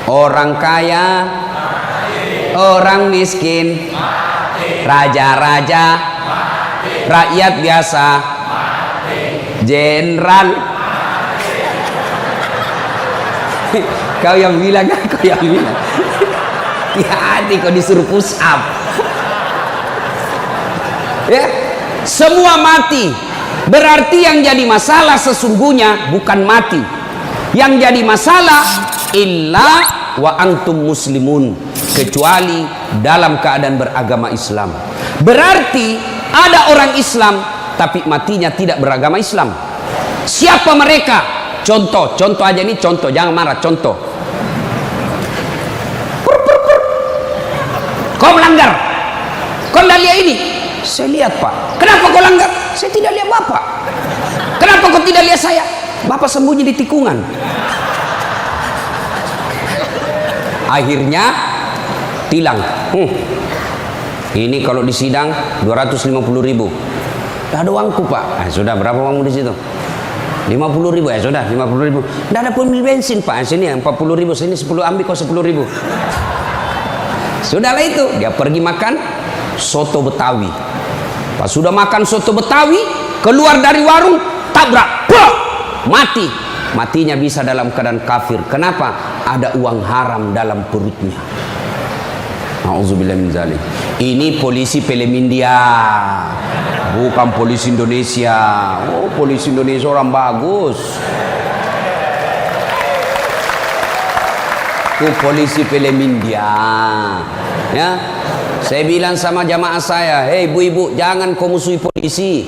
Orang kaya, orang miskin, raja-raja, rakyat biasa, jenderal. Kau yang bilang, kau yang bilang. Hati-hati kau disuruh push up. Ya, semua mati. Berarti yang jadi masalah sesungguhnya bukan mati. Yang jadi masalah illa wa antum muslimun, kecuali dalam keadaan beragama Islam. Berarti ada orang Islam tapi matinya tidak beragama Islam. Siapa mereka? Contoh aja nih, contoh, jangan marah, contoh. Kau melanggar, kau tidak lihat ini. Saya lihat, Pak. Kenapa kau langgar? Saya tidak lihat Bapak. Kenapa kau tidak lihat saya? Bapak sembunyi di tikungan. Akhirnya tilang. Ini kalau di sidang 250.000. Tidak ada uangku, Pak. Sudah, berapa uangmu di situ? 50.000. Ya sudah, 50.000. Tidak ada pun beli bensin, Pak. Sini 40.000. Sini 10, ambil kau 10.000. Sudahlah itu. Dia pergi makan soto Betawi. Pas sudah makan soto Betawi, keluar dari warung, tabrak, mati. Matinya bisa dalam keadaan kafir. Kenapa? Ada uang haram dalam perutnya. Nauzubillah min zalik. Ini polisi film India, bukan polisi Indonesia. Oh, polisi Indonesia orang bagus. Itu polisi film India. Ya, saya bilang sama jamaah saya, hei ibu-ibu, jangan kau musuhi polisi.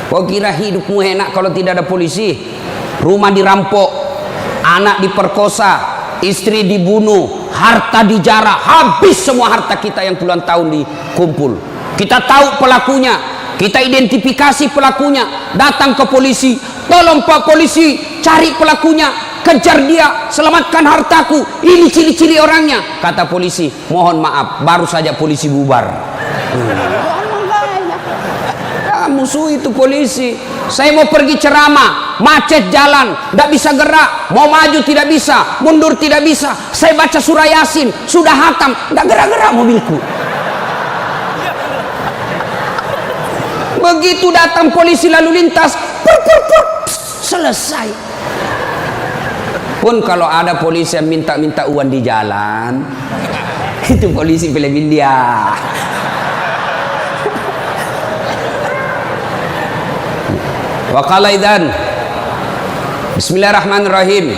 Kau kira hidupmu enak kalau tidak ada polisi? Rumah dirampok, anak diperkosa, istri dibunuh, harta dijarah, habis semua harta kita yang puluhan tahun dikumpul. Kita tahu pelakunya, kita identifikasi pelakunya, datang ke polisi, tolong Pak polisi, cari pelakunya, kejar dia, selamatkan hartaku, ini ciri-ciri orangnya. Kata polisi, mohon maaf, baru saja polisi bubar. Musuh itu polisi. Saya mau pergi ceramah, macet jalan, tidak bisa gerak, mau maju tidak bisa, mundur tidak bisa. Saya baca surah Yasin, sudah hatam, tidak gerak-gerak mobilku. Begitu datang polisi lalu lintas, selesai. Pun kalau ada polisi yang minta-minta uang di jalan, itu polisi film India. Wa qala idzan Bismillahirrahmanirrahim.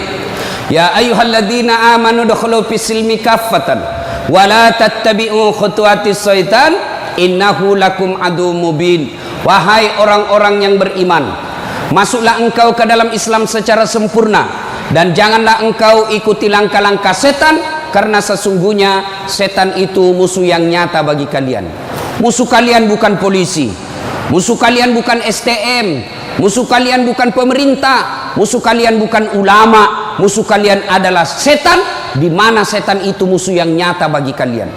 Ya ayyuhalladzina amanu dukhulu fis silmi kaffatan wa la tattabi'u khutuwatis syaitan innahu lakum adu mubin. Wahai orang-orang yang beriman, masuklah engkau ke dalam Islam secara sempurna dan janganlah engkau ikuti langkah-langkah setan, karena sesungguhnya setan itu musuh yang nyata bagi kalian. Musuh kalian bukan polisi, musuh kalian bukan STM, musuh kalian bukan pemerintah, musuh kalian bukan ulama, musuh kalian adalah setan, di mana setan itu musuh yang nyata bagi kalian.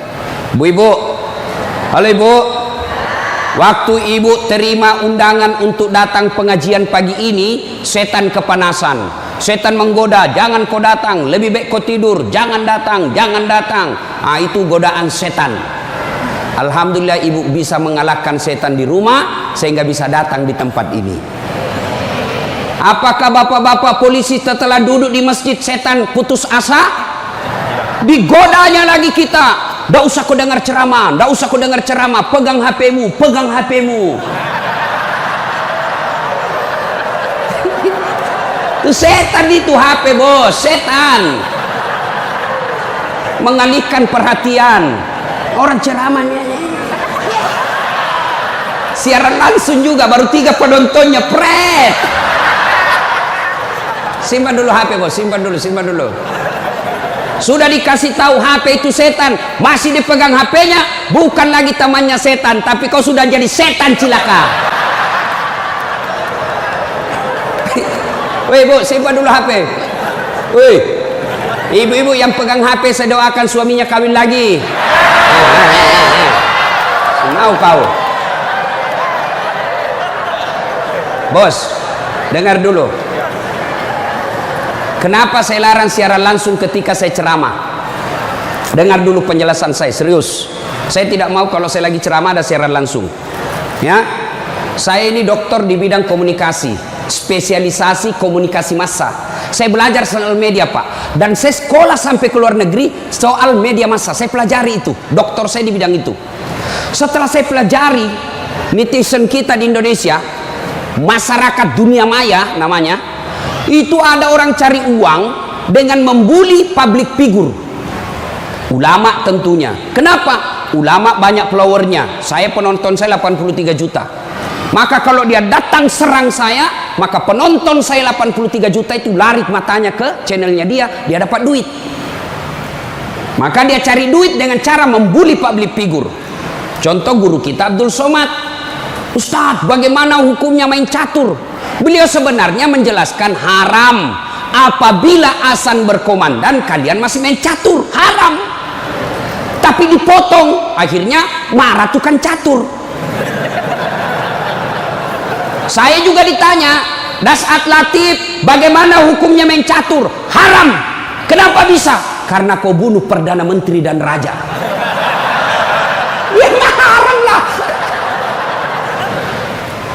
Bu-ibu, halo ibu, waktu ibu terima undangan untuk datang pengajian pagi ini, setan kepanasan, setan menggoda, jangan kau datang, lebih baik kau tidur, jangan datang, jangan datang. Itu godaan setan. Alhamdulillah ibu bisa mengalahkan setan di rumah sehingga bisa datang di tempat ini. Apakah bapak-bapak polisi setelah duduk di masjid setan putus asa? Digodanya lagi kita. Tidak usah kau dengar ceramah, tidak usah kau dengar ceramah, pegang HP-mu, pegang HP-mu. Itu setan, itu HP bos, setan. Mengalihkan perhatian. Orang ceramahnya siaran langsung juga, baru 3 penontonnya, pret. Simpan dulu HP bos, simpan dulu, simpan dulu. Sudah dikasih tahu HP itu setan, masih dipegang HP-nya, bukan lagi temannya setan, tapi kau sudah jadi setan cilaka. Woi bu, simpan dulu HP. Woi, ibu-ibu yang pegang HP, saya doakan suaminya kawin lagi. Mau kau, bos, dengar dulu. Kenapa saya larang siaran langsung ketika saya ceramah? Dengar dulu penjelasan saya, serius. Saya tidak mau kalau saya lagi ceramah ada siaran langsung. Ya, saya ini dokter di bidang komunikasi, spesialisasi komunikasi massa. Saya belajar soal media, Pak, dan saya sekolah sampai ke luar negeri soal media massa. Saya pelajari itu, dokter saya di bidang itu. Setelah saya pelajari, netizen kita di Indonesia, masyarakat dunia maya namanya, itu ada orang cari uang dengan membuli public figure. Ulama tentunya. Kenapa? Ulama banyak followernya. Saya penonton saya 83 juta. Maka kalau dia datang serang saya, maka penonton saya 83 juta itu lari matanya ke channelnya dia dapat duit. Maka dia cari duit dengan cara membuli public figure. Contoh guru kita Abdul Somad. Ustadz, bagaimana hukumnya main catur? Beliau sebenarnya menjelaskan haram apabila azan berkomandan kalian masih main catur, haram. Tapi dipotong, akhirnya marah tukang catur. Saya juga ditanya, Dasat Latif, bagaimana hukumnya main catur? Haram. Kenapa bisa? Karena kau bunuh Perdana Menteri dan Raja. Ya haram lah.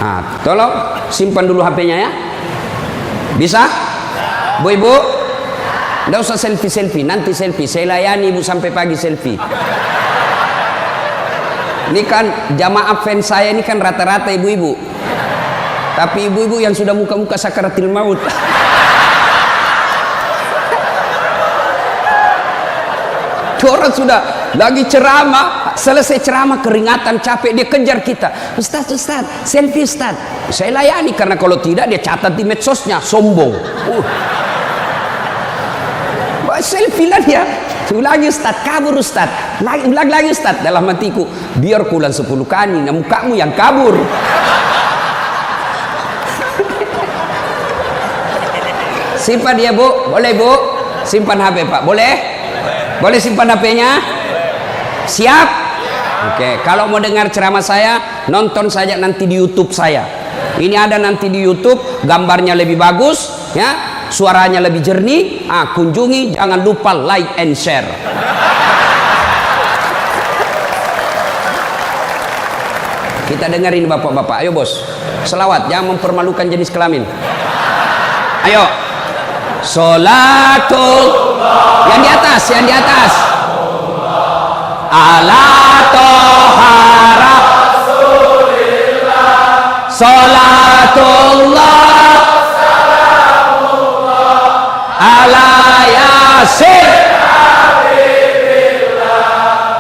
Nah, tolong simpan dulu HP-nya ya. Bisa? Bu Ibu? Nggak usah selfie-selfie, nanti selfie. Saya layani Ibu sampai pagi selfie. Ini kan jamaah fans saya ini kan rata-rata ibu-ibu. Tapi ibu-ibu yang sudah muka-muka sakaratil maut. Orang sudah lagi ceramah, selesai ceramah keringatan, capek, dia kejar kita. Ustaz, selfie Ustaz. Saya layani karena kalau tidak dia catat di medsosnya, sombong. Selfie lah dia. Ulangi Ustaz, kabur Ustaz. Ulang lagi Ustaz. Dalam hatiku, biar kulan 10 kali, mukamu yang kabur. Simpan dia Bu, boleh Bu? Simpan HP Pak, boleh? Boleh simpan HP-nya? Siap? Oke, kalau mau dengar ceramah saya, nonton saja nanti di YouTube saya. Ini ada nanti di YouTube, gambarnya lebih bagus, ya. Suaranya lebih jernih. Kunjungi, jangan lupa like and share. Kita dengerin bapak-bapak. Ayo bos, selawat, jangan mempermalukan jenis kelamin. Ayo. Sholatul, yang di atas, yang di atas. Ala tohara sholatullah ala yasin.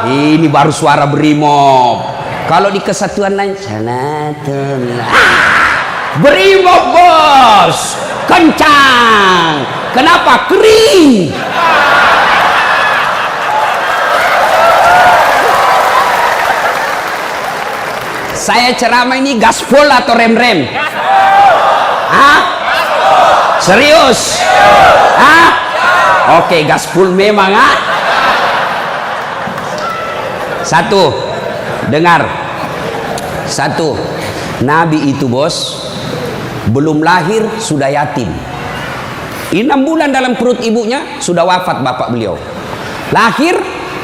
Ini baru suara brimob. Kalau di kesatuan lain salatullah, brimob bos, kencang. Kenapa? Kering. Saya ceramah ini gaspol atau rem-rem? Hah? Serius? Hah? Oke, gaspol memang. Satu, dengar. Satu, Nabi itu bos belum lahir sudah yatim. 6 bulan dalam perut ibunya sudah wafat bapak beliau. Lahir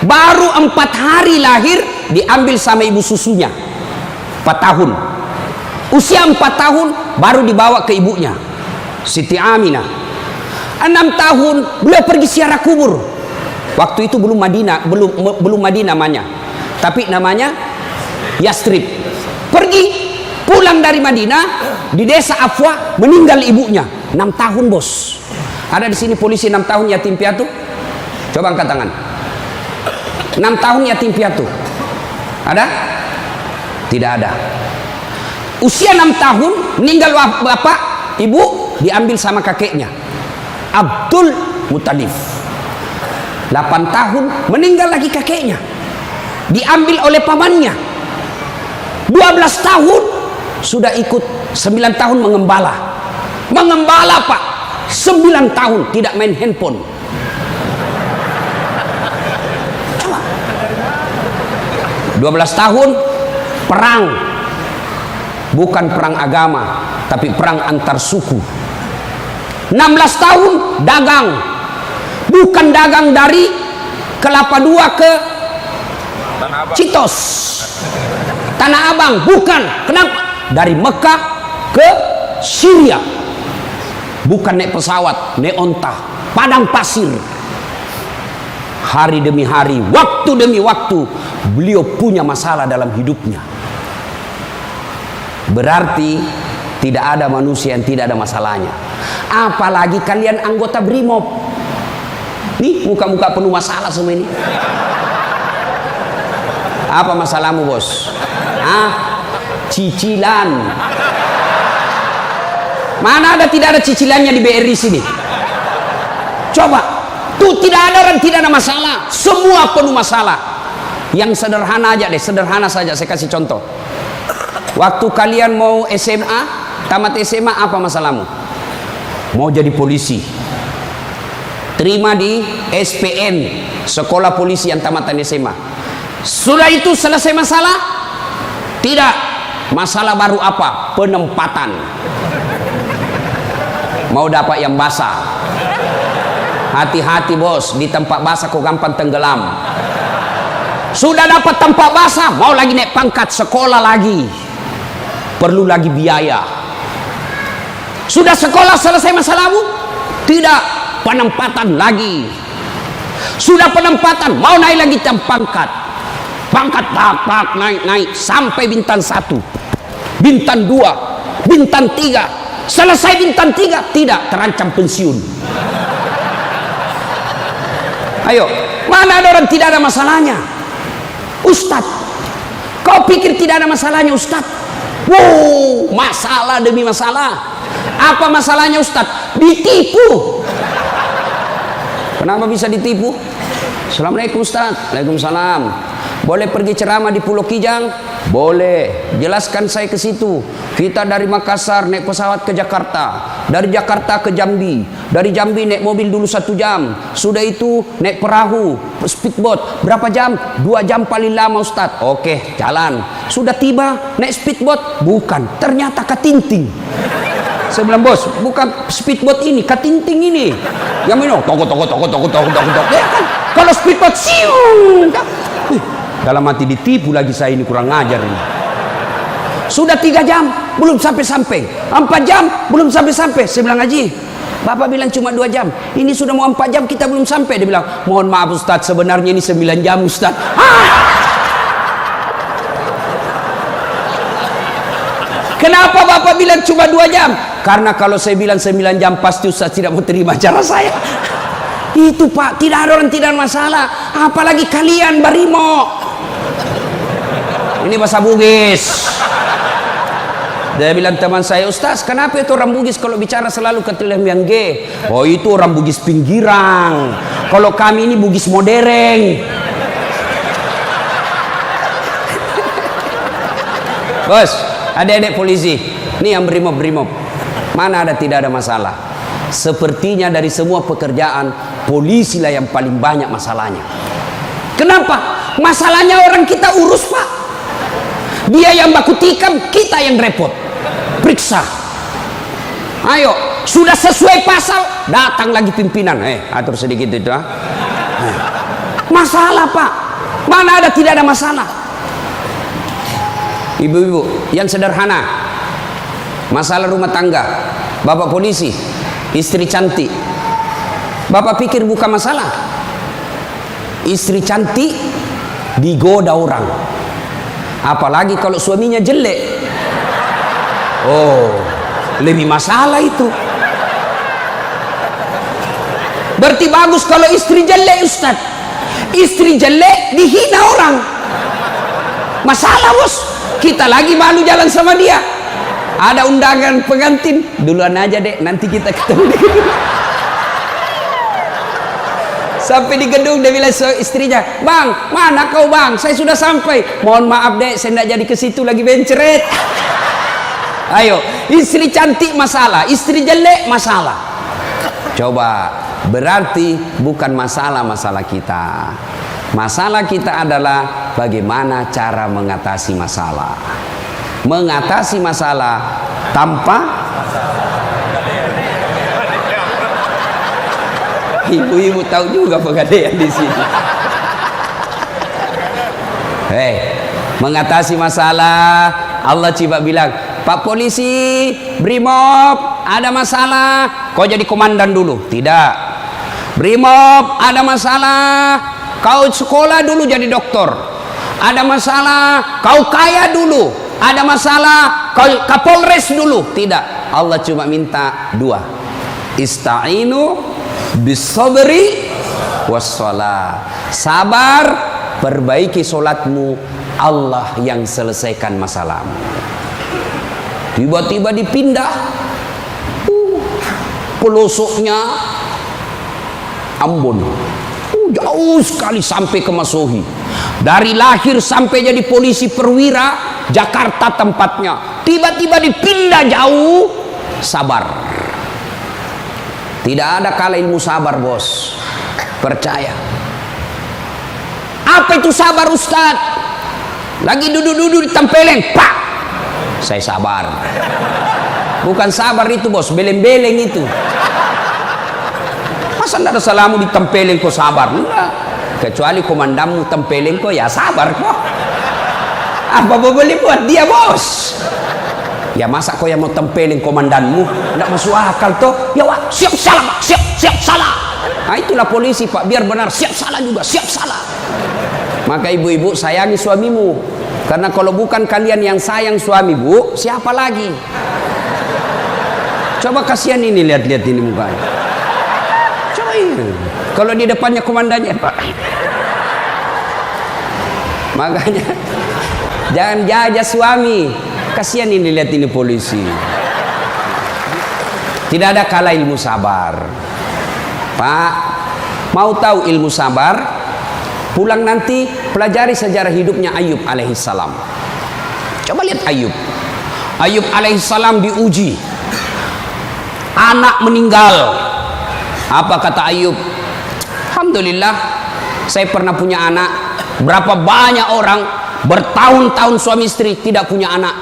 baru 4 hari lahir diambil sama ibu susunya. 4 tahun. Usia 4 tahun baru dibawa ke ibunya, Siti Aminah. 6 tahun beliau pergi ziarah kubur. Waktu itu belum Madinah, belum Madinah namanya, tapi namanya Yastrib. Pergi pulang dari Madinah, di desa Afwa meninggal ibunya. 6 tahun bos. Ada di sini polisi 6 tahun yatim piatu? Coba angkat tangan. 6 tahun yatim piatu. Ada? Tidak ada. Usia 6 tahun meninggal bapak, ibu diambil sama kakeknya Abdul Muttalib. 8 tahun meninggal lagi kakeknya, diambil oleh pamannya. 12 tahun sudah ikut, 9 tahun mengembala. Mengembala Pak, 9 tahun tidak main handphone. Coba. 12 tahun perang. Bukan perang agama, tapi perang antar suku. 16 tahun dagang. Bukan dagang dari Kelapa II ke Citos, Tanah Abang, bukan. Kenapa? Dari Mekah ke Syria. Bukan naik pesawat, naik onta, padang pasir. Hari demi hari, waktu demi waktu, beliau punya masalah dalam hidupnya. Berarti tidak ada manusia yang tidak ada masalahnya. Apalagi kalian anggota BRIMOB. Nih muka-muka penuh masalah semua ini. Apa masalahmu, bos? Cicilan. Mana ada tidak ada cicilannya di BRI sini? Coba, tuh tidak ada orang tidak ada masalah. Semua penuh masalah. Yang sederhana aja deh, sederhana saja saya kasih contoh. Waktu kalian mau SMA, tamat SMA, apa masalahmu? Mau jadi polisi. Terima di SPN, sekolah polisi yang tamatan SMA. Sudah itu selesai masalah? Tidak. Masalah baru apa? Penempatan. Mau dapat yang basah. Hati-hati bos, di tempat basah kok gampang tenggelam. Sudah dapat tempat basah, mau lagi naik pangkat, sekolah lagi. Perlu lagi biaya. Sudah sekolah selesai masalahmu? Tidak, penempatan lagi. Sudah penempatan, mau naik lagi pangkat. Pangkat tak naik sampai bintang 1, bintang 2, bintang 3. Selesai bintang 3, tidak, terancam pensiun. Ayo, mana ada orang tidak ada masalahnya? Ustadz, kau pikir tidak ada masalahnya Ustadz? Wow, masalah demi masalah. Apa masalahnya Ustadz? Ditipu. Kenapa bisa ditipu? Assalamualaikum Ustadz. Waalaikumsalam. Boleh pergi ceramah di Pulau Kijang? Boleh. Jelaskan saya ke situ. Kita dari Makassar naik pesawat ke Jakarta, dari Jakarta ke Jambi, dari Jambi naik mobil dulu 1 jam, sudah itu naik perahu, speedboat, berapa jam? 2 jam paling lama Ustadz. Oke, jalan. Sudah tiba naik speedboat, bukan, ternyata katinting. Saya bilang, bos, bukan speedboat ini, katinting ini. Yang minum, toko. Ya kan? Kalau speedboat, siung. Dalam hati ditipu lagi saya ini, kurang ngajar ini. Sudah 3 jam belum sampai-sampai, 4 jam belum sampai-sampai. Saya bilang, Haji, Bapak bilang cuma 2 jam, ini sudah mau 4 jam kita belum sampai. Dia bilang, mohon maaf Ustadz, sebenarnya ini 9 jam Ustadz. Kenapa Bapak bilang cuma 2 jam? Karena kalau saya bilang 9 jam pasti Ustadz tidak mau terima cara saya. Itu Pak, tidak ada orang tidak ada masalah. Apalagi kalian Barimo. Ini bahasa Bugis. Dia bilang teman saya, Ustaz, kenapa itu orang Bugis kalau bicara selalu ke yang G? Oh, itu orang Bugis pinggiran. Kalau kami ini Bugis modern. Bos, adik-adik polisi, ini yang brimob. Mana ada tidak ada masalah? Sepertinya dari semua pekerjaan, polisi lah yang paling banyak masalahnya. Kenapa? Masalahnya orang kita urus, Pak. Dia yang baku tikam, kita yang repot. Periksa. Ayo, sudah sesuai pasal, datang lagi pimpinan. Atur sedikit itu. Masalah, Pak. Mana ada tidak ada masalah? Ibu-ibu, yang sederhana. Masalah rumah tangga. Bapak polisi, istri cantik. Bapak pikir bukan masalah. Istri cantik digoda orang. Apalagi kalau suaminya jelek. Oh, lebih masalah itu. Berarti bagus kalau istri jelek, Ustaz. Istri jelek dihina orang. Masalah, bos. Kita lagi malu jalan sama dia. Ada undangan pengantin, duluan aja dek, nanti kita ketemu di gedung. Sampai di gedung dia bilang istrinya, bang, mana kau bang? Saya sudah sampai. Mohon maaf dek, saya tidak jadi ke situ lagi benceret. Ayo, istri cantik masalah, istri jelek masalah. Coba, berarti bukan masalah kita. Masalah kita adalah bagaimana cara mengatasi masalah. Mengatasi masalah tanpa Ibu-ibu tahu juga pegadaian di sini. Hei, mengatasi masalah, Allah coba bilang, Pak polisi, Brimob, ada masalah, kau jadi komandan dulu. Tidak. Brimob, ada masalah, kau sekolah dulu jadi doktor. Ada masalah, kau kaya dulu. Ada masalah, kau Kapolres dulu. Tidak. Allah cuma minta dua. Ista'inu bisabri wassalah. Sabar, perbaiki solatmu, Allah yang selesaikan masalahmu. Tiba-tiba dipindah pelosoknya Ambon, jauh sekali sampai ke Masohi. Dari lahir sampai jadi polisi perwira, Jakarta tempatnya. Tiba-tiba dipindah jauh. Sabar. Tidak ada kalah ilmu sabar, bos. Percaya. Apa itu sabar, Ustaz? Lagi duduk-duduk ditempeleng, pak. Saya sabar. Bukan sabar itu, bos, beleng-beleng itu. Masa tidak ada salamu ditempeleng kok sabar? Enggak. Kecuali komandanmu tempeleng kok, ya sabar kok. Apa boleh buat dia, bos? Ya masa kau yang mau tempeleng komandanmu? Tidak masuk akal toh. Ya wah, siap salah, pak. Siap salah. Nah itulah polisi, pak. Biar benar, siap salah juga, siap salah. Maka ibu-ibu sayangi suamimu. Karena kalau bukan kalian yang sayang suami, bu, siapa lagi? Coba kasihan ini, lihat-lihat ini mukanya. Coba ini. Kalau di depannya komandannya, pak. Makanya jangan jajah suami. Kasihan ini, lihat ini polisi. Tidak ada kalah ilmu sabar. Pak, mau tahu ilmu sabar? Pulang nanti pelajari sejarah hidupnya Ayub alaihissalam. Coba lihat Ayub. Ayub alaihissalam diuji. Anak meninggal. Apa kata Ayub? Alhamdulillah, saya pernah punya anak. Berapa banyak orang bertahun-tahun suami istri tidak punya anak.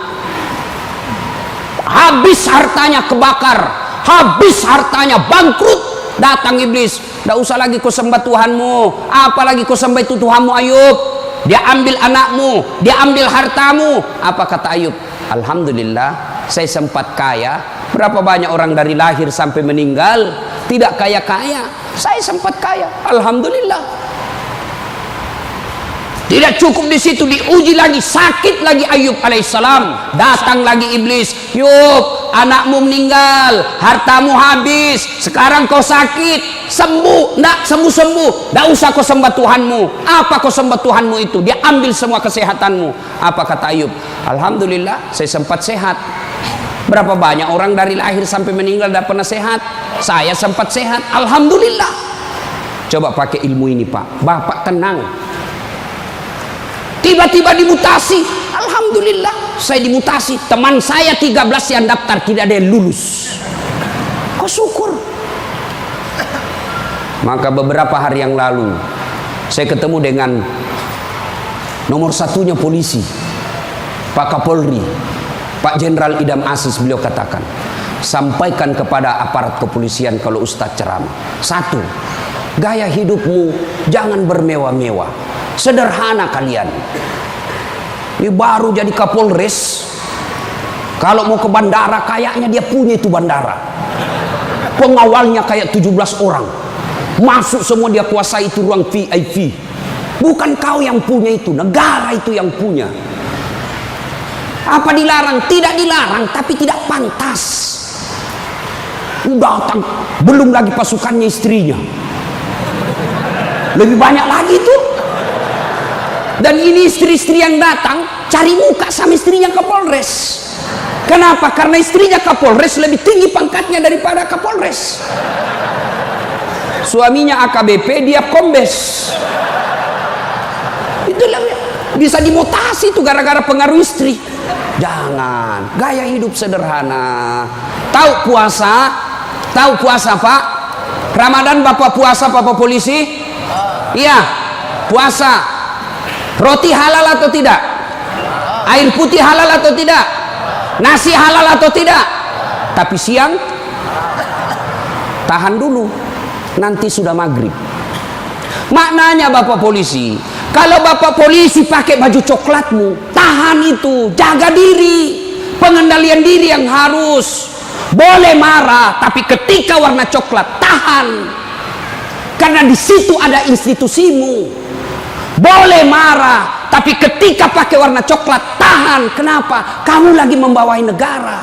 Habis hartanya kebakar, habis hartanya bangkrut. Datang iblis, tidak usah lagi kau sembah Tuhanmu, apalagi kau sembah itu Tuhanmu Ayub. Dia ambil anakmu, dia ambil hartamu. Apa kata Ayub? Alhamdulillah, saya sempat kaya. Berapa banyak orang dari lahir sampai meninggal tidak kaya-kaya, saya sempat kaya. Alhamdulillah. Tidak cukup di situ, diuji lagi, sakit lagi Ayub alaihissalam. Datang lagi iblis, Yub, anakmu meninggal, hartamu habis, sekarang kau sakit, sembuh, ndak sembuh-sembuh, ndak usah kau sembah Tuhanmu. Apa kau sembah Tuhanmu itu? Dia ambil semua kesehatanmu. Apa kata Ayub? Alhamdulillah, saya sempat sehat. Berapa banyak orang dari lahir sampai meninggal tidak pernah sehat? Saya sempat sehat, alhamdulillah. Coba pakai ilmu ini, Pak. Bapak tenang. Tiba-tiba dimutasi, alhamdulillah saya dimutasi. Teman saya 13 yang daftar tidak ada yang lulus. Kau syukur. Maka beberapa hari yang lalu saya ketemu dengan nomor satunya polisi, Pak Kapolri, Pak Jenderal Idam Aziz. Beliau katakan, sampaikan kepada aparat kepolisian kalau Ustadz ceramah. Satu, gaya hidupmu jangan bermewah-mewah. Sederhana kalian. Ini baru jadi Kapolres. Kalau mau ke bandara, kayaknya dia punya itu bandara. Pengawalnya kayak 17 orang. Masuk semua, dia kuasai itu ruang VIP. Bukan kau yang punya itu, negara itu yang punya. Apa dilarang? Tidak dilarang, tapi tidak pantas. Datang, belum lagi pasukannya istrinya. Lebih banyak lagi tuh. Dan ini istri-istri yang datang cari muka sama istrinya Kapolres. Kenapa? Karena istrinya Kapolres lebih tinggi pangkatnya daripada Kapolres. Suaminya AKBP, dia kombes. Itulah bisa dimutasi itu gara-gara pengaruh istri. Jangan, gaya hidup sederhana. Tahu puasa? Tahu puasa, Pak? Ramadan Bapak puasa, Bapak polisi? Iya, puasa. Roti halal atau tidak? Air putih halal atau tidak? Nasi halal atau tidak? Tapi siang tahan dulu. nanti sudah maghrib. Maknanya Bapak polisi, kalau Bapak polisi pakai baju coklatmu, tahan itu, jaga diri. Pengendalian diri yang harus. Boleh marah, tapi ketika warna coklat, tahan. Karena di situ ada institusimu. Boleh marah, tapi ketika pakai warna coklat, tahan. Kenapa? Kamu lagi membawai negara.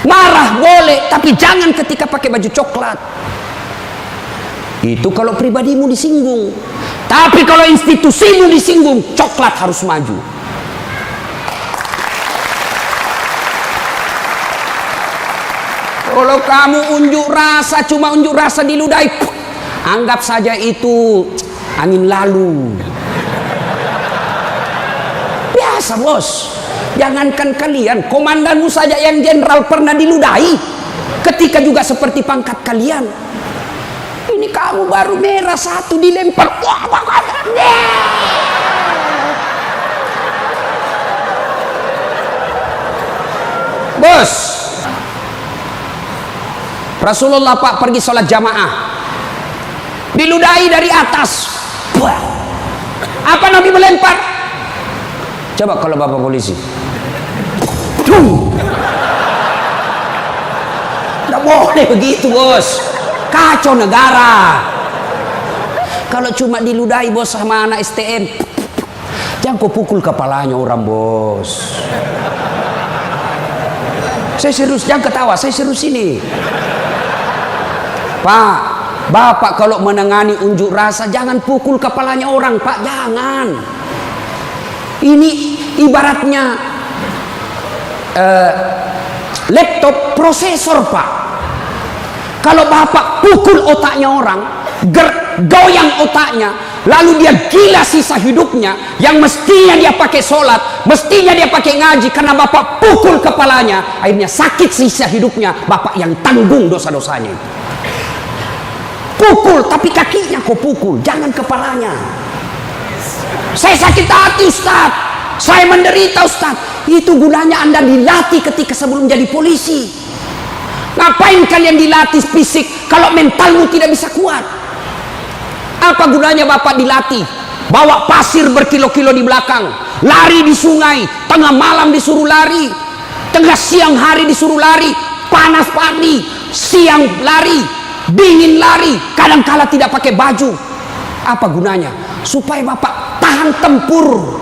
Marah boleh, tapi jangan ketika pakai baju coklat. Itu kalau pribadimu disinggung. Tapi kalau institusimu disinggung, coklat harus maju. Kalau kamu unjuk rasa, cuma unjuk rasa diludahi, anggap saja itu angin lalu. Biasa bos. Jangankan kalian, komandanmu saja yang jenderal pernah diludahi. Ketika juga seperti pangkat kalian. Ini kamu baru merah satu dilempar. Bos, Rasulullah Pak pergi sholat jamaah, diludahi dari atas. Apa Nabi melempar? Coba kalau Bapak polisi, tidak boleh begitu bos, kacau negara. Kalau cuma diludahi bos sama anak STM, jangan kau pukul kepalanya orang bos. Saya serius, jangan ketawa, saya serius ini. Pak, Bapak kalau menangani unjuk rasa jangan pukul kepalanya orang, Pak, jangan. Ini ibaratnya laptop prosesor, Pak. Kalau Bapak pukul otaknya orang, goyang otaknya, lalu dia gila sisa hidupnya, yang mestinya dia pakai sholat, mestinya dia pakai ngaji, karena Bapak pukul kepalanya, akhirnya sakit sisa hidupnya, Bapak yang tanggung dosa-dosanya. Pukul, tapi kakinya kau pukul, jangan kepalanya. Saya sakit hati Ustaz, saya menderita Ustaz. Itu gunanya Anda dilatih ketika sebelum jadi polisi. Ngapain kalian dilatih fisik kalau mentalmu tidak bisa kuat? Apa gunanya Bapak dilatih? Bawa pasir berkilo-kilo di belakang, lari di sungai, tengah malam disuruh lari, tengah siang hari disuruh lari, panas pagi, siang lari, dingin lari, kadang-kala tidak pakai baju. Apa gunanya? Supaya Bapak tahan tempur.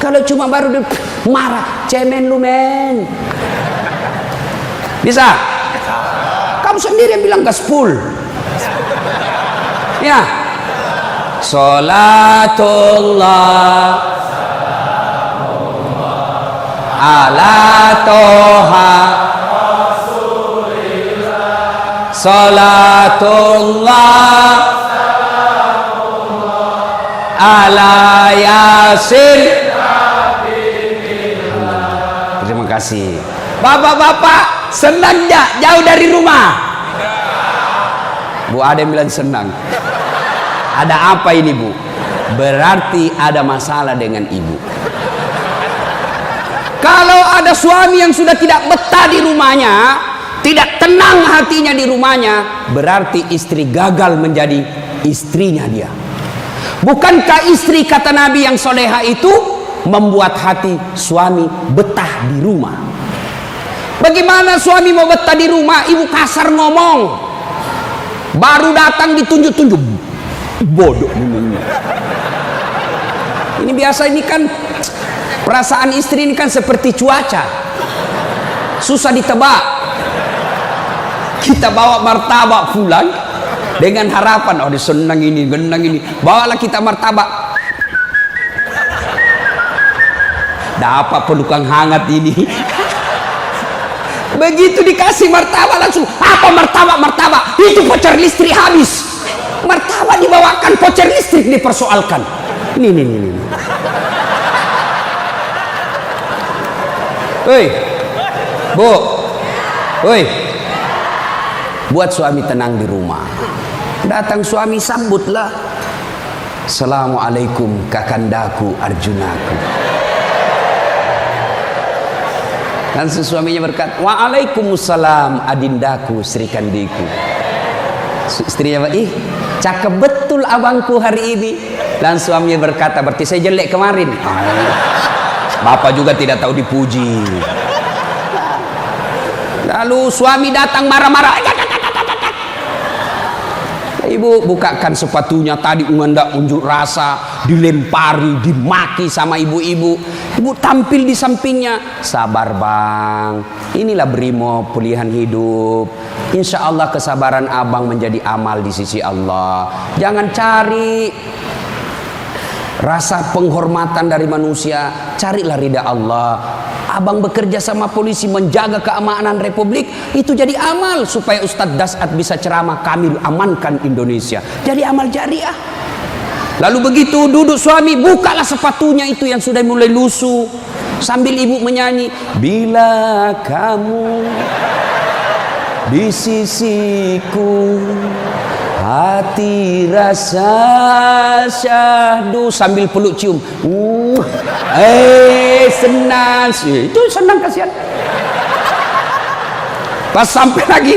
Kalau cuma baru marah, cemen lu men. Bisa? Kamu sendiri yang bilang gaspol. Ya. Salatullah ala toha salatullah ala yasin. Terima kasih. Bapak-bapak senang gak jauh dari rumah? Bu ada yang bilang senang. Ada apa ini Bu? Berarti ada masalah dengan ibu. Kalau ada suami yang sudah tidak betah di rumahnya, tidak tenang hatinya di rumahnya, berarti istri gagal menjadi istrinya dia. Bukankah istri kata Nabi yang soleha itu membuat hati suami betah di rumah? Bagaimana suami mau betah di rumah? Ibu kasar ngomong, baru datang ditunjuk-tunjuk, bodoh. Ini biasa, ini kan perasaan istri ini kan seperti cuaca, susah ditebak. Kita bawa martabak pulang dengan harapan, oh disenang ini, genang ini, bawalah kita martabak, dapat pelukan hangat ini. Begitu dikasih martabak langsung, apa martabak? Itu voucher listrik habis. Martabak dibawakan, voucher listrik dipersoalkan. Ini. Hei, Bu, hei, buat suami tenang di rumah. Datang suami sambutlah. Assalamualaikum kakandaku Arjunaku. Langsung suaminya berkata, waalaikumsalam adindaku Sri Kandiku. Istrinya, ih cakep betul abangku hari ini. Langsung suaminya berkata, berarti saya jelek kemarin. Bapak juga tidak tahu dipuji. Lalu suami datang marah-marah. Ibu bukakan sepatunya, tadi hendak unjuk rasa, dilempari, dimaki sama ibu-ibu. Ibu tampil di sampingnya, sabar bang, inilah brimob pilihan hidup. Insya Allah kesabaran abang menjadi amal di sisi Allah. Jangan cari rasa penghormatan dari manusia, carilah ridha Allah. Abang bekerja sama polisi menjaga keamanan Republik, itu jadi amal supaya Ustadz Dasat bisa ceramah, kami amankan Indonesia. Jadi amal jariah. Lalu begitu duduk suami, bukalah sepatunya itu yang sudah mulai lusuh, sambil ibu menyanyi, bila kamu di sisiku, hati rasa syahdu, sambil peluk cium. Senang. Itu senang, kasihan. Pas sampai lagi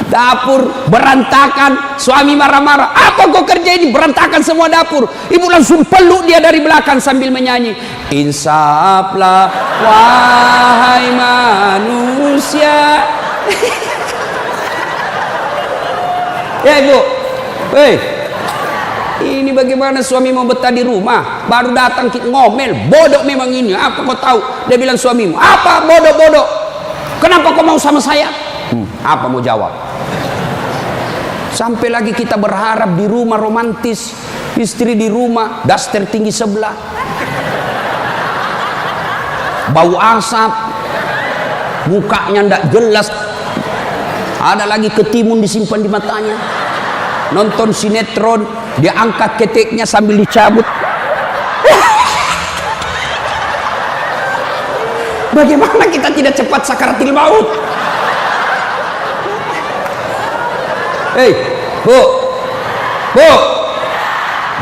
dapur berantakan, suami marah-marah, apa kau kerja ini, berantakan semua dapur. Ibu langsung peluk dia dari belakang sambil menyanyi, insaflah wahai manusia. Ya ibu, ini bagaimana suami mau betah di rumah, baru datang ngomel, bodoh memang ini, apa kau tahu? Dia bilang suamimu, apa bodoh-bodoh, kenapa kau mau sama saya? Apa mau jawab? Sampai lagi kita berharap di rumah romantis, istri di rumah daster tinggi sebelah, bau asap, mukanya ndak jelas, ada lagi ketimun disimpan di matanya. Nonton sinetron, dia angkat keteknya sambil dicabut. Bagaimana kita tidak cepat sakaratil maut? Bu,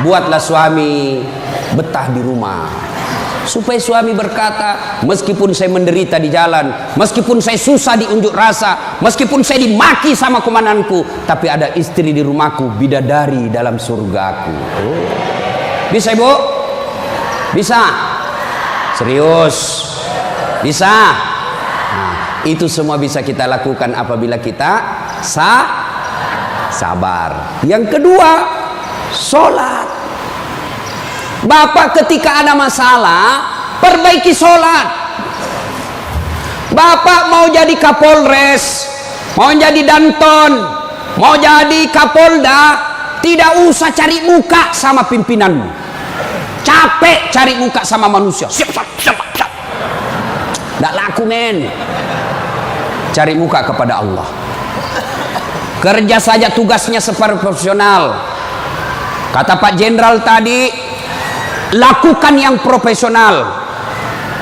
buatlah suami betah di rumah, supaya suami berkata, meskipun saya menderita di jalan, meskipun saya susah di unjuk rasa, meskipun saya dimaki sama komandanku, tapi ada istri di rumahku, bidadari dalam surgaku. Bisa ibu? Bisa? Serius? Bisa? Nah, itu semua bisa kita lakukan apabila kita sabar. Yang kedua, sholat. Bapak ketika ada masalah, perbaiki sholat. Bapak mau jadi Kapolres, mau jadi Danton, mau jadi Kapolda, tidak usah cari muka sama pimpinanmu. Capek cari muka sama manusia. Siap. Tidak laku men. Cari muka kepada Allah. Kerja saja tugasnya seperti profesional. Kata Pak Jenderal tadi, lakukan yang profesional,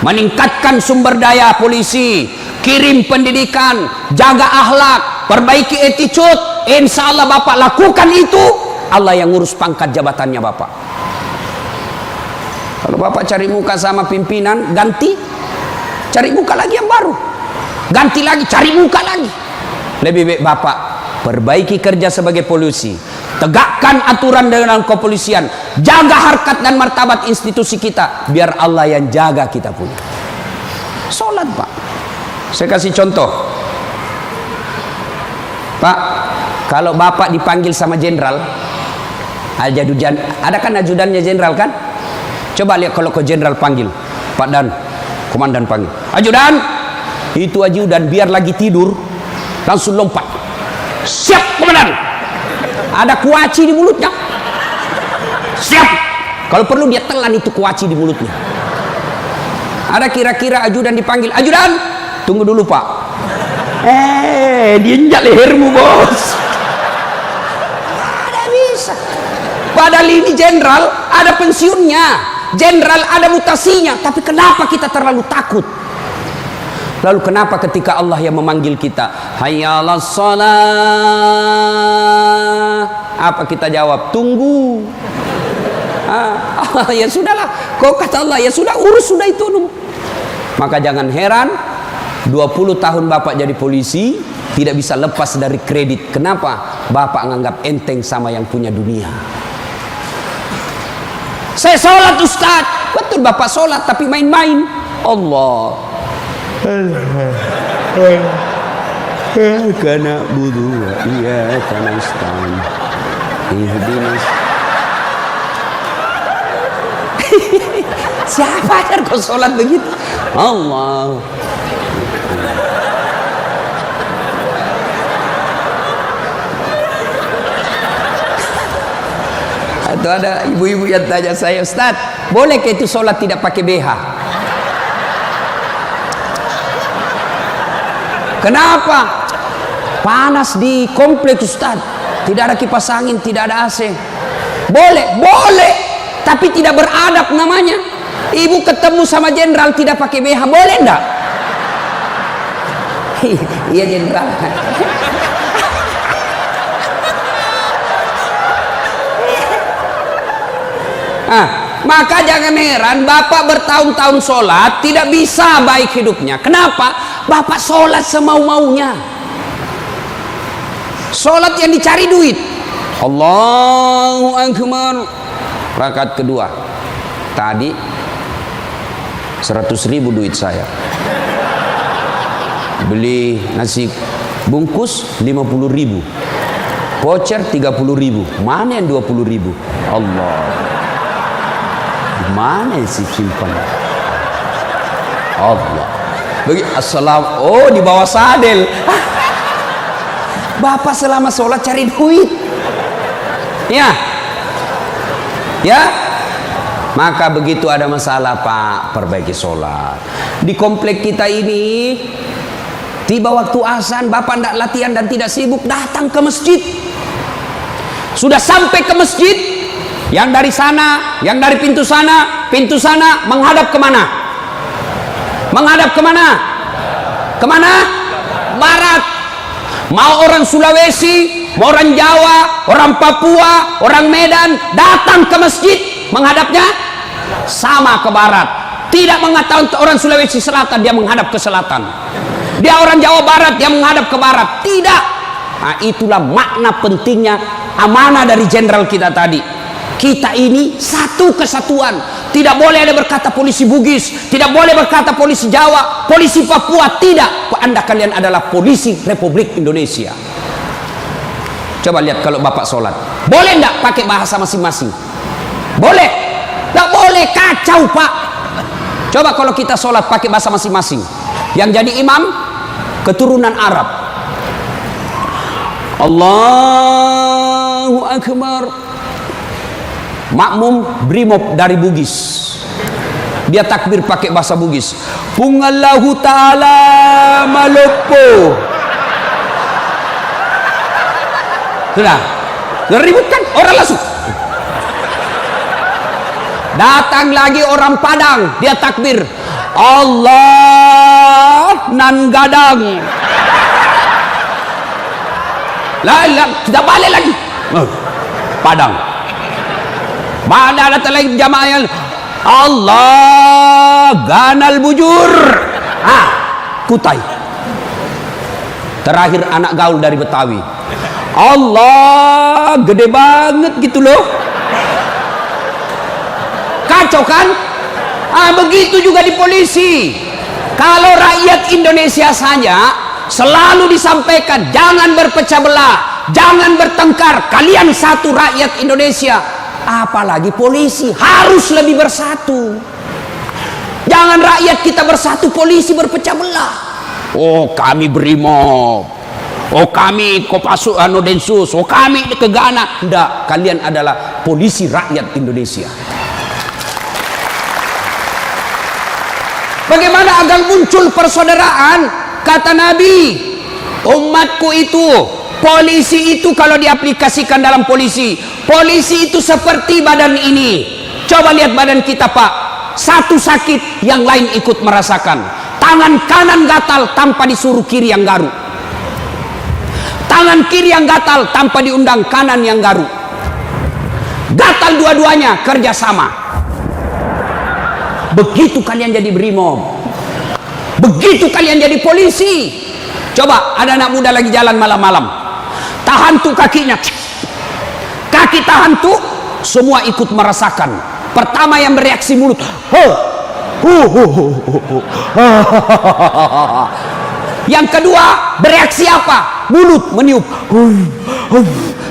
meningkatkan sumber daya polisi, kirim pendidikan, jaga akhlak, perbaiki attitude. Insya Allah Bapak lakukan itu, Allah yang ngurus pangkat jabatannya Bapak. Kalau Bapak cari muka sama pimpinan, ganti, cari muka lagi yang baru, ganti lagi, cari muka lagi. Lebih baik Bapak perbaiki kerja sebagai polisi, tegakkan aturan dengan kepolisian, jaga harkat dan martabat institusi kita, biar Allah yang jaga kita punya. Sholat Pak. Saya kasih contoh Pak, kalau Bapak dipanggil sama jenderal, ada kan ajudannya jenderal kan? Coba lihat kalau ke jenderal panggil, Pak Dan, komandan panggil, ajudan, itu ajudan biar lagi tidur langsung lompat, siap komandan. Ada kuaci di mulutnya, siap. Kalau perlu dia telan itu kuaci di mulutnya. Ada kira-kira ajudan dipanggil, ajudan, tunggu dulu Pak. Diinjak lehermu bos. Ada bisa. Padahal ini jenderal ada pensiunnya, jenderal ada mutasinya, tapi kenapa kita terlalu takut? Lalu kenapa ketika Allah yang memanggil kita, hayya 'alas shalah, apa kita jawab? Tunggu. Ya sudahlah, kok kata Allah, ya sudah, urus sudah itu. Maka jangan heran 20 tahun Bapak jadi polisi, tidak bisa lepas dari kredit. Kenapa? Bapak menganggap enteng sama yang punya dunia. Saya sholat Ustaz. Betul Bapak sholat tapi main-main. Allah. Karena budu, iya karena istan. Ihdinas. Siapa yang kau sholat begitu? Allah. Atau ada ibu-ibu yang tanya saya, Ustaz, boleh ke itu sholat tidak pakai BH? Kenapa? Panas di kompleks Ustaz, tidak ada kipas angin, tidak ada AC. Boleh, boleh, tapi tidak beradab namanya. Ibu ketemu sama jenderal tidak pakai BH, boleh enggak? Iya jenderal. Maka jangan heran Bapak bertahun-tahun sholat tidak bisa baik hidupnya. Kenapa? Bapak sholat semau-maunya. Sholat yang dicari duit. Allahu Akbar. Rakaat kedua. Tadi 100.000 duit saya. Beli nasi bungkus 50.000. Voucher 30.000. Mana yang 20.000? Allah. Mana sih simpan? Allah. Bagi assalam. Oh, di bawah sadel. Bapak selama sholat cari duit. Ya. Ya. Maka begitu ada masalah Pak, perbaiki sholat. Di komplek kita ini, tiba waktu azan, Bapak tidak latihan dan tidak sibuk, datang ke masjid. Sudah sampai ke masjid, yang dari sana, yang dari pintu sana menghadap kemana? Menghadap kemana? Kemana? Barat. Mau orang Sulawesi, mau orang Jawa, orang Papua, orang Medan, datang ke masjid, menghadapnya sama ke barat. Tidak mengatakan orang Sulawesi Selatan dia menghadap ke selatan, dia orang Jawa Barat dia menghadap ke barat. Tidak. Nah, itulah makna pentingnya amanah dari jenderal kita tadi. Kita ini satu kesatuan. Tidak boleh ada berkata polisi Bugis, tidak boleh berkata polisi Jawa, polisi Papua. Tidak. Anda kalian adalah polisi Republik Indonesia. Coba lihat kalau Bapak sholat, boleh enggak pakai bahasa masing-masing? Boleh? Enggak boleh, kacau Pak. Coba kalau kita sholat pakai bahasa masing-masing. Yang jadi imam keturunan Arab. Allahu Akbar. Makmum brimob dari Bugis, dia takbir pakai bahasa Bugis. Pungallahu ta'ala malopo. Sudah ribut kan orang langsung. Datang lagi orang Padang, dia takbir Allah nan gadang. Lah kita balik lagi Padang. Mana ada lagi jamaah yang Allah ganal bujur. Kutai. Terakhir anak gaul dari Betawi. Allah gede banget gitu loh. Kacau kan? Begitu juga di polisi. Kalau rakyat Indonesia saja selalu disampaikan jangan berpecah belah, jangan bertengkar, kalian satu rakyat Indonesia. Apalagi polisi harus lebih bersatu. Jangan rakyat kita bersatu, polisi berpecah belah. Oh kami brimob, oh kami Kopassus Densus, oh kami Kegana. Enggak, kalian adalah polisi rakyat Indonesia. Bagaimana agar muncul persaudaraan? Kata Nabi, umatku itu, polisi itu kalau diaplikasikan dalam polisi itu seperti badan ini. Coba lihat badan kita Pak, satu sakit yang lain ikut merasakan. Tangan kanan gatal tanpa disuruh kiri yang garuk, tangan kiri yang gatal tanpa diundang kanan yang garuk. Gatal dua-duanya kerjasama. Begitu kalian jadi brimob, begitu kalian jadi polisi. Coba ada anak muda lagi jalan malam-malam, tahan tuh kakinya, kaki tahan tuh, semua ikut merasakan. Pertama yang bereaksi mulut, yang kedua bereaksi apa? Mulut meniup,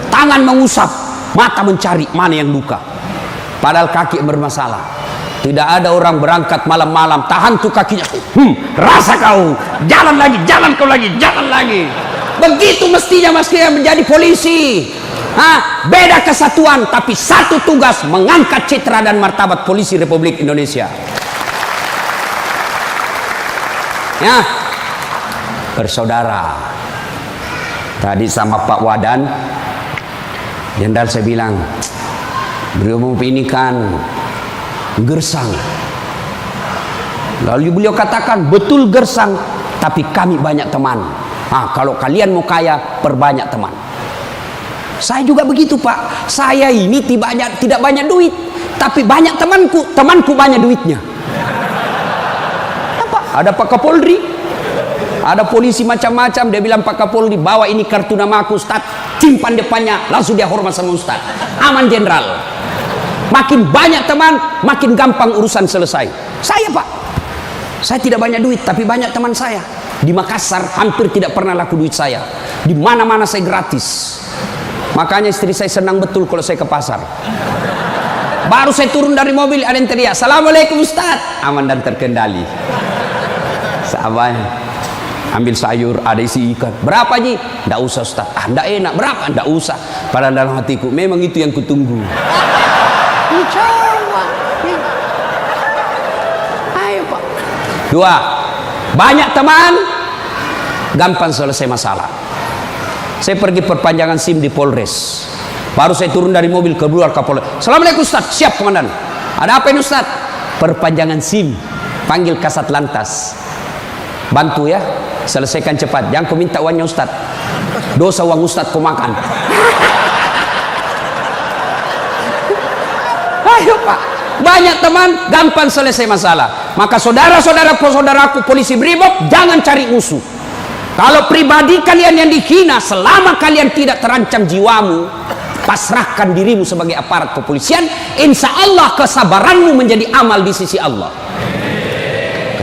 tangan mengusap, mata mencari mana yang luka. Padahal kaki yang bermasalah. Tidak ada orang berangkat malam-malam, tahan tuh kakinya, rasa kau, jalan lagi, jalan kau lagi, jalan lagi. Begitu mestinya menjadi polisi. Beda kesatuan, tapi satu tugas, mengangkat citra dan martabat polisi Republik Indonesia. Ya, bersaudara. Tadi sama Pak Wadan, Jenderal saya bilang, beliau ini kan gersang. Lalu beliau katakan, betul gersang, tapi kami banyak teman. Kalau kalian mau kaya, perbanyak teman. Saya juga begitu, Pak. Saya ini tidak banyak duit, tapi banyak temanku. Temanku banyak duitnya. Apa? Ada Pak Kapolri, ada polisi macam-macam. Dia bilang, Pak Kapolri, bawa ini kartu nama aku, Ustaz. Simpan depannya, langsung dia hormat sama Ustaz. Aman Jenderal. Makin banyak teman, makin gampang urusan selesai. Saya, Pak, saya tidak banyak duit, tapi banyak teman saya. Di Makassar hampir tidak pernah laku duit saya. Di mana-mana saya gratis. Makanya istri saya senang betul kalau saya ke pasar. Baru saya turun dari mobil, ada yang teriak, Assalamualaikum Ustaz. Aman dan terkendali. Sahabat, ambil sayur, ada isi ikan. Berapa Ji? Tidak usah Ustaz. Tidak enak. Berapa? Tidak usah. Padahal dalam hatiku, memang itu yang kutunggu. Coba. Ayo Pak. Dua, banyak teman, gampang selesai masalah. Saya pergi perpanjangan SIM di Polres. Baru saya turun dari mobil, keluar Kapolres. Assalamualaikum Ustaz. Siap Komandan. Ada apa ini Ustaz? Perpanjangan SIM. Panggil Kasat Lantas. Bantu ya, selesaikan cepat. Jangan kau minta uangnya Ustaz. Dosa uang Ustaz kau makan. Ayo Pak. Banyak teman, gampang selesai masalah. Maka saudara-saudaraku polisi Brimob, jangan cari musuh. Kalau pribadi kalian yang dihina, selama kalian tidak terancam jiwamu, pasrahkan dirimu sebagai aparat kepolisian, insya Allah kesabaranmu menjadi amal di sisi Allah.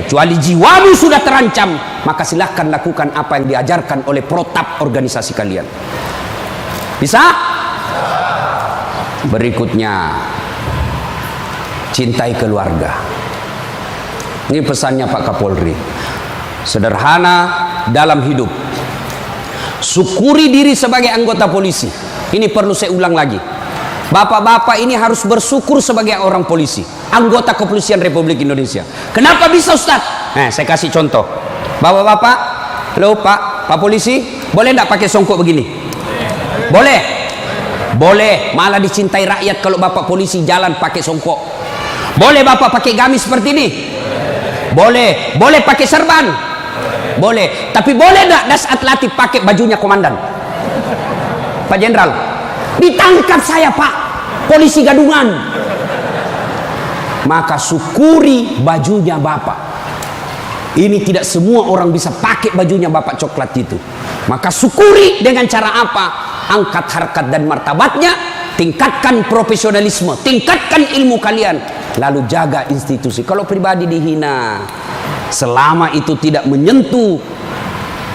Kecuali jiwamu sudah terancam, maka silahkan lakukan apa yang diajarkan oleh protap organisasi kalian. Bisa? Berikutnya, cintai keluarga. Ini pesannya Pak Kapolri. Sederhana dalam hidup. Syukuri diri sebagai anggota polisi. Ini perlu saya ulang lagi. Bapak-bapak ini harus bersyukur sebagai orang polisi, anggota kepolisian Republik Indonesia. Kenapa bisa Ustaz? Saya kasih contoh. Bapak-bapak, halo Pak polisi, boleh enggak pakai songkok begini? Boleh. Boleh, malah dicintai rakyat kalau Bapak polisi jalan pakai songkok. Boleh Bapak pakai gamis seperti ini? Boleh. Boleh pakai serban? Boleh. Tapi boleh enggak das atletik pakai bajunya komandan? Pak Jenderal, ditangkap saya Pak, polisi gadungan. Maka syukuri bajunya Bapak. Ini tidak semua orang bisa pakai bajunya Bapak coklat itu. Maka syukuri dengan cara apa? Angkat harkat dan martabatnya, tingkatkan profesionalisme, tingkatkan ilmu kalian, lalu jaga institusi. Kalau pribadi dihina, selama itu tidak menyentuh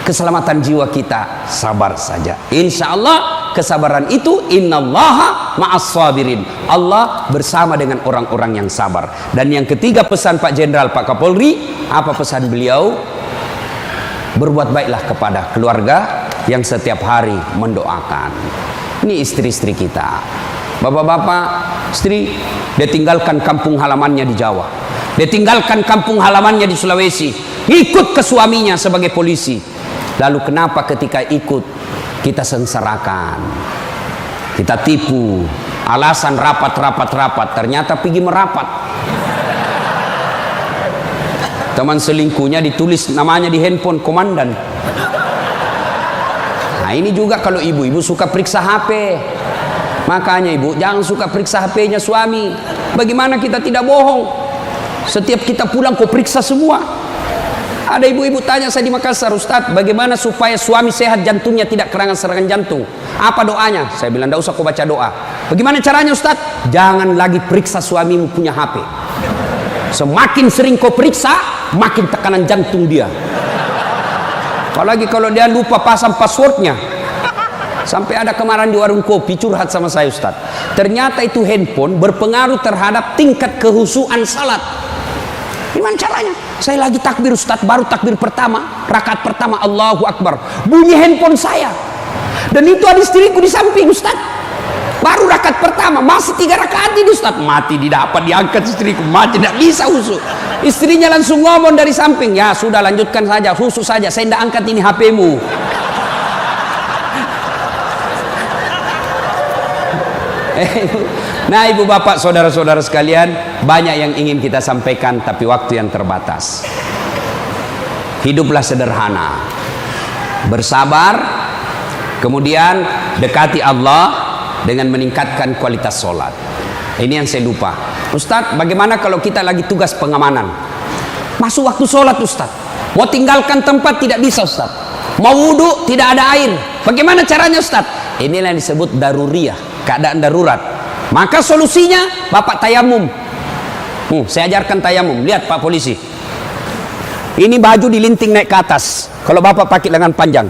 keselamatan jiwa kita, sabar saja. Insya Allah kesabaran itu, innallaha ma'as sabirin. Allah bersama dengan orang-orang yang sabar. Dan yang ketiga pesan Pak Jenderal, Pak Kapolri, apa pesan beliau? Berbuat baiklah kepada keluarga yang setiap hari mendoakan. Ini istri-istri kita. Bapak-bapak, istri, dia tinggalkan kampung halamannya di Jawa. Dia tinggalkan kampung halamannya di Sulawesi, ikut ke suaminya sebagai polisi. Lalu kenapa ketika ikut kita sengsarakan, kita tipu, alasan rapat, ternyata pergi merapat. Teman selingkuhnya ditulis namanya di handphone komandan. Nah ini juga kalau ibu-ibu suka periksa HP. Makanya ibu jangan suka periksa HP-nya suami. Bagaimana kita tidak bohong? Setiap kita pulang kau periksa semua. Ada ibu-ibu tanya saya di Makassar, Ustadz, bagaimana supaya suami sehat jantungnya tidak serangan jantung? Apa doanya? Saya bilang, tidak usah kau baca doa. Bagaimana caranya Ustadz? Jangan lagi periksa suamimu punya HP. Semakin sering kau periksa, makin tekanan jantung dia. Apalagi kalau dia lupa pasang passwordnya. Sampai ada kemarin di warung kopi curhat sama saya, Ustadz. Ternyata itu handphone berpengaruh terhadap tingkat kehusuan salat. Gimana caranya? Saya lagi takbir, Ustadz, baru takbir pertama, rakaat pertama, Allahu Akbar, bunyi handphone saya. Dan itu ada istriku di samping, Ustadz. Baru rakaat pertama, masih 3 rakaat ini, Ustadz. Mati didapat, diangkat istriku, mati, tidak bisa husu. Istrinya langsung ngomong dari samping, ya sudah lanjutkan saja, husu saja, saya tidak angkat ini HP-mu. Nah, ibu bapak, saudara-saudara sekalian, banyak yang ingin kita sampaikan, tapi waktu yang terbatas. Hiduplah sederhana, bersabar, kemudian dekati Allah dengan meningkatkan kualitas sholat. Ini yang saya lupa, Ustadz. Bagaimana kalau kita lagi tugas pengamanan, masuk waktu sholat, Ustadz, mau tinggalkan tempat tidak bisa, Ustadz, mau wudhu tidak ada air, bagaimana caranya, Ustadz? Inilah yang disebut daruriyah, keadaan darurat. Maka solusinya bapak tayamum. Saya ajarkan tayamum. Lihat Pak Polisi, ini baju dilinting naik ke atas. Kalau bapak pakai lengan panjang,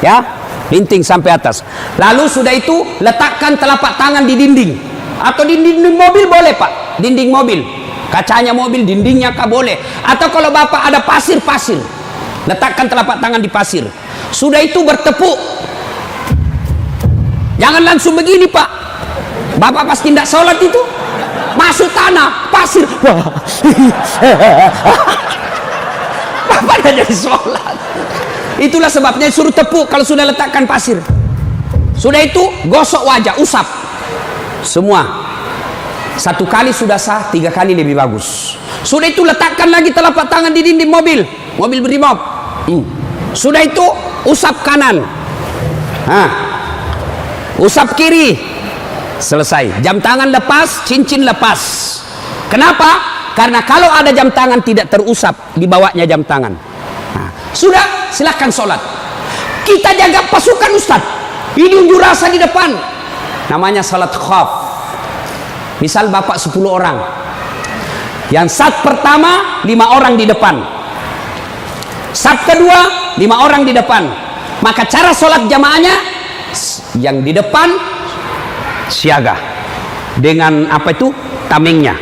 ya, linting sampai atas. Lalu sudah itu letakkan telapak tangan di dinding, atau di dinding mobil boleh, Pak. Dinding mobil, kacanya mobil, dindingnya kah boleh. Atau kalau bapak ada pasir, letakkan telapak tangan di pasir. Sudah itu bertepuk. Jangan langsung begini, Pak. Bapak pasti tidak sholat itu, masuk tanah, pasir, bapak tidak jadi sholat. Itulah sebabnya suruh tepuk kalau sudah letakkan pasir. Sudah itu gosok wajah, usap semua. 1 kali sudah sah, 3 kali lebih bagus. Sudah itu letakkan lagi telapak tangan di dinding mobil berimob. Sudah itu usap kanan, usap kiri. Selesai. Jam tangan lepas, cincin lepas. Kenapa? Karena kalau ada jam tangan tidak terusap, dibawanya jam tangan. Sudah, silahkan sholat. Kita jaga pasukan, Ustaz. Ini unjuk rasa di depan. Namanya salat khaf. Misal bapak 10 orang. Yang saf pertama 5 orang di depan. Saf kedua 5 orang di depan. Maka cara sholat jamaahnya, yang di depan siaga dengan apa itu, tamengnya.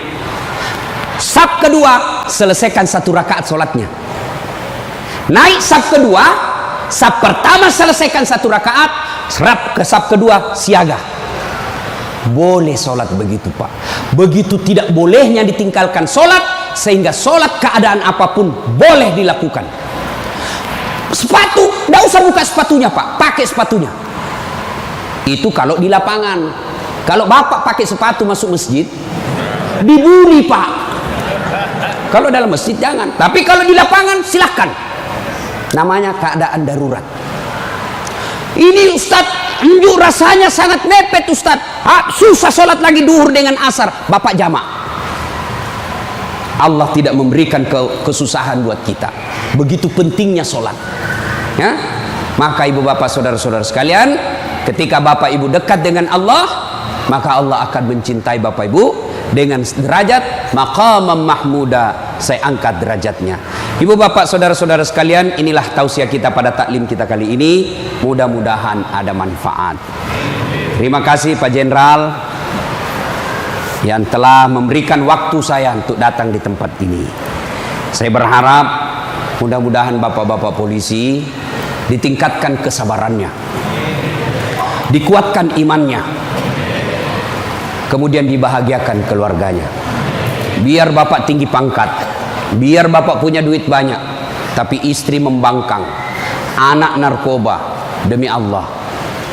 Saf kedua selesaikan 1 rakaat sholatnya. Naik saf kedua, saf pertama selesaikan 1 rakaat, serap ke saf kedua siaga. Boleh sholat begitu, Pak. Begitu tidak bolehnya ditinggalkan sholat, sehingga sholat keadaan apapun boleh dilakukan. Sepatu, tidak usah buka sepatunya, Pak, pakai sepatunya. Itu kalau di lapangan. Kalau bapak pakai sepatu masuk masjid, dibully, Pak. Kalau dalam masjid jangan. Tapi kalau di lapangan silahkan. Namanya keadaan darurat. Ini Ustadz, unjuk rasanya sangat mepet, Ustadz. Susah sholat lagi duhur dengan asar. Bapak jamak. Allah tidak memberikan kesusahan buat kita. Begitu pentingnya sholat, ya? Maka ibu bapak, saudara-saudara sekalian, ketika bapak ibu dekat dengan Allah, maka Allah akan mencintai bapak ibu dengan derajat maqamam mahmuda. Saya angkat derajatnya. Ibu bapak, saudara-saudara sekalian, inilah tausiah kita pada taklim kita kali ini. Mudah-mudahan ada manfaat. Terima kasih Pak Jenderal yang telah memberikan waktu saya untuk datang di tempat ini. Saya berharap mudah-mudahan bapak-bapak polisi ditingkatkan kesabarannya, dikuatkan imannya, kemudian dibahagiakan keluarganya. Biar bapak tinggi pangkat, biar bapak punya duit banyak, tapi istri membangkang, anak narkoba, demi Allah,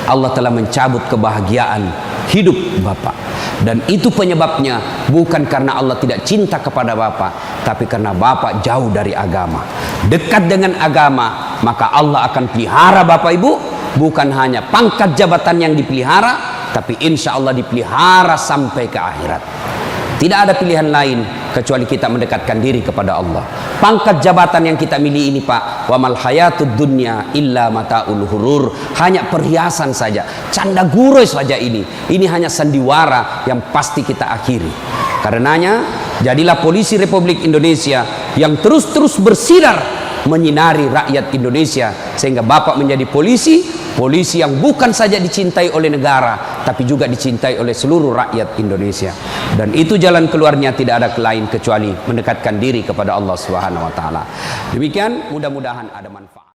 Allah telah mencabut kebahagiaan hidup bapak. Dan itu penyebabnya bukan karena Allah tidak cinta kepada bapak, tapi karena bapak jauh dari agama. Dekat dengan agama, maka Allah akan pelihara bapak ibu. Bukan hanya pangkat jabatan yang dipelihara, tapi insya Allah dipelihara sampai ke akhirat. Tidak ada pilihan lain kecuali kita mendekatkan diri kepada Allah. pangkat jabatan yang kita miliki ini Pak, wa mal hayatud dunya illa mataul hurur, hanya perhiasan saja, canda gurui saja ini hanya sandiwara yang pasti kita akhiri. Karenanya jadilah polisi Republik Indonesia yang terus bersinar menyinari rakyat Indonesia, sehingga Bapak menjadi polisi yang bukan saja dicintai oleh negara, tapi juga dicintai oleh seluruh rakyat Indonesia. Dan itu jalan keluarnya tidak ada lain kecuali mendekatkan diri kepada Allah Subhanahu wa taala. Demikian, mudah-mudahan ada manfaat.